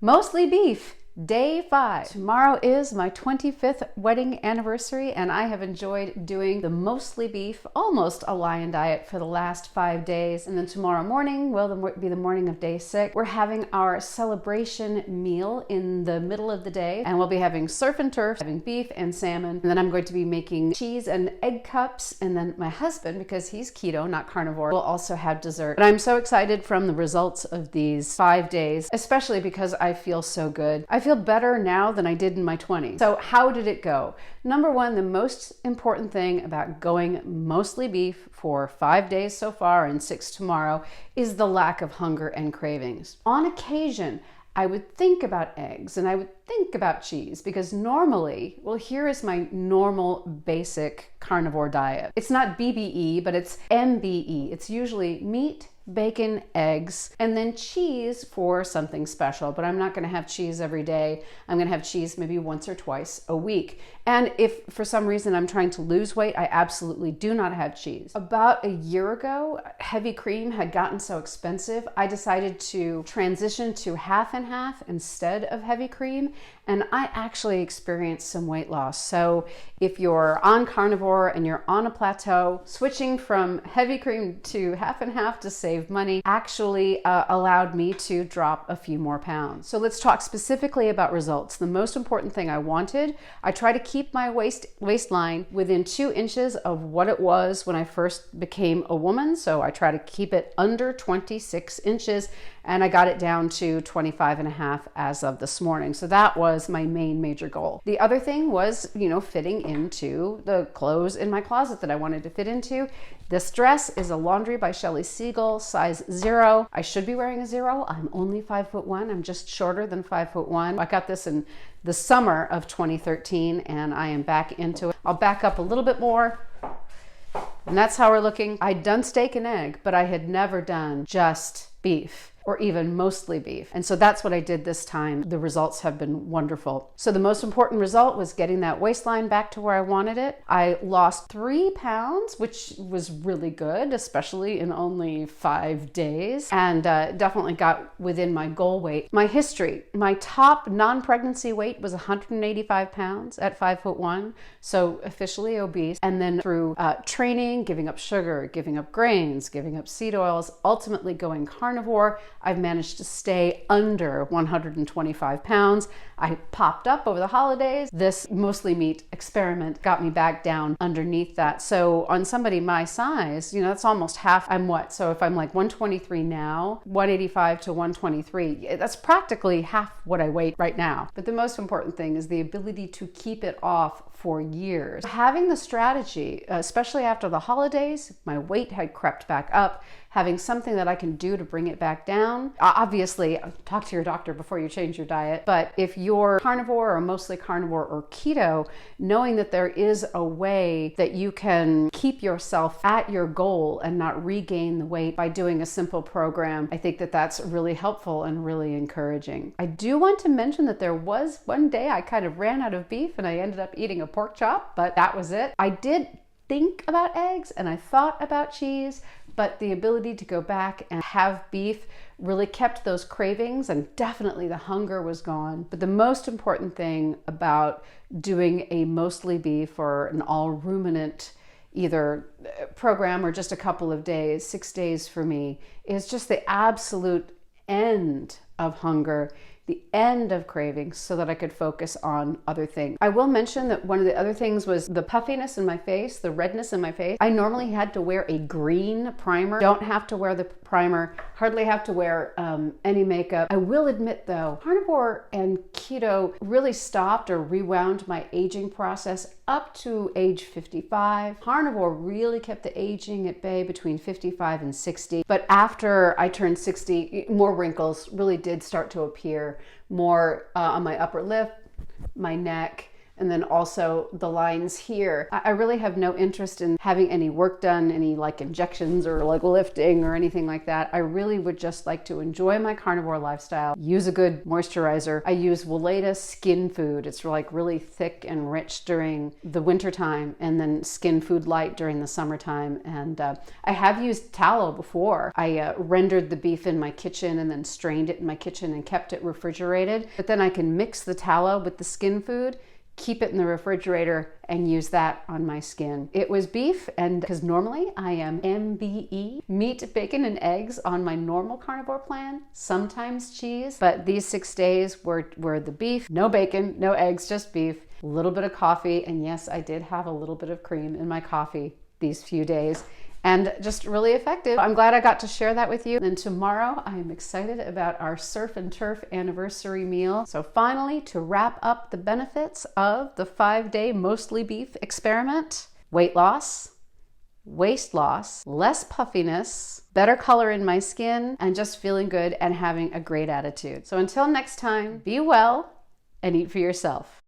Mostly beef, day 5. Tomorrow is my 25th wedding anniversary, and I have enjoyed doing the mostly beef, almost a lion diet for the last 5 days. And then tomorrow morning will be the morning of day 6. We're having our celebration meal in the middle of the day, and we'll be having surf and turf, having beef and salmon. And then I'm going to be making cheese and egg cups. And then my husband, because he's keto, not carnivore, will also have dessert. But I'm so excited from the results of these 5 days, especially because I feel so good. I feel better now than I did in my 20s. So how did it go? Number one, the most important thing about going mostly beef for 5 days so far and 6 tomorrow is the lack of hunger and cravings. On occasion, I would think about eggs and I would think about cheese because normally, well, here is my normal basic carnivore diet. It's not BBE, but it's MBE. It's usually meat, bacon, eggs, and then cheese for something special. But I'm not going to have cheese every day. I'm going to have cheese maybe once or twice a week. And if for some reason I'm trying to lose weight, I absolutely do not have cheese. About a year ago, heavy cream had gotten so expensive, I decided to transition to half and half instead of heavy cream. And I actually experienced some weight loss. So if you're on carnivore and you're on a plateau, switching from heavy cream to half and half to save money actually allowed me to drop a few more pounds. So let's talk specifically about results. The most important thing I try to keep my waistline within 2 inches of what it was when I first became a woman. So I try to keep it under 26 inches, and I got it down to 25.5 as of this morning. So that was my main major goal. The other thing was, fitting into the clothes in my closet that I wanted to fit into. This dress is a Laundry by Shelley Siegel, size 0. I should be wearing a 0. I'm only 5'1". I'm just shorter than 5'1". I got this in the summer of 2013, and I am back into it. I'll back up a little bit more. And that's how we're looking. I'd done steak and egg, but I had never done just beef or even mostly beef. And so that's what I did this time. The results have been wonderful. So the most important result was getting that waistline back to where I wanted it. I lost 3 pounds, which was really good, especially in only 5 days, and definitely got within my goal weight. My history, my top non-pregnancy weight was 185 pounds at 5'1", so officially obese. And then through training, giving up sugar, giving up grains, giving up seed oils, ultimately going carnivore, I've managed to stay under 125 pounds. I popped up over the holidays. This mostly meat experiment got me back down underneath that. So on somebody my size, that's almost half. I'm what? So if I'm like 123 now, 185 to 123, that's practically half what I weigh right now. But the most important thing is the ability to keep it off for years. Having the strategy, especially after the holidays, my weight had crept back up. Having something that I can do to bring it back down. Obviously, talk to your doctor before you change your diet. But if you're carnivore or mostly carnivore or keto, knowing that there is a way that you can keep yourself at your goal and not regain the weight by doing a simple program, I think that that's really helpful and really encouraging. I do want to mention that there was one day I kind of ran out of beef and I ended up eating a pork chop, but that was it. I did think about eggs and I thought about cheese, but the ability to go back and have beef really kept those cravings, and definitely the hunger was gone. But the most important thing about doing a mostly beef or an all ruminant either program or just a couple of days, 6 days for me, is just the absolute end of hunger, the end of cravings, so that I could focus on other things. I will mention that one of the other things was the puffiness in my face, the redness in my face. I normally had to wear a green primer. Don't have to wear the primer, hardly have to wear any makeup. I will admit though, carnivore and keto really stopped or rewound my aging process up to age 55. Carnivore really kept the aging at bay between 55 and 60. But after I turned 60, more wrinkles really did start to appear, more on my upper lip, my neck, And then also the lines here. I really have no interest in having any work done, any like injections or like lifting or anything like that. I really would just like to enjoy my carnivore lifestyle, use a good moisturizer. I use Weleda Skin Food. It's like really thick and rich during the winter time, and then Skin Food Light during the summertime. And I have used tallow before. I rendered the beef in my kitchen and then strained it in my kitchen and kept it refrigerated. But then I can mix the tallow with the skin food, keep it in the refrigerator, and use that on my skin. It was beef, and because normally I am MBE, meat, bacon, and eggs on my normal carnivore plan, sometimes cheese, but these 6 days were the beef, no bacon, no eggs, just beef, a little bit of coffee, and yes, I did have a little bit of cream in my coffee these few days. And just really effective. I'm glad I got to share that with you. And tomorrow I'm excited about our Surf and Turf anniversary meal. So finally, to wrap up the benefits of the 5-day mostly beef experiment: weight loss, waist loss, less puffiness, better color in my skin, and just feeling good and having a great attitude. So until next time, be well and eat for yourself.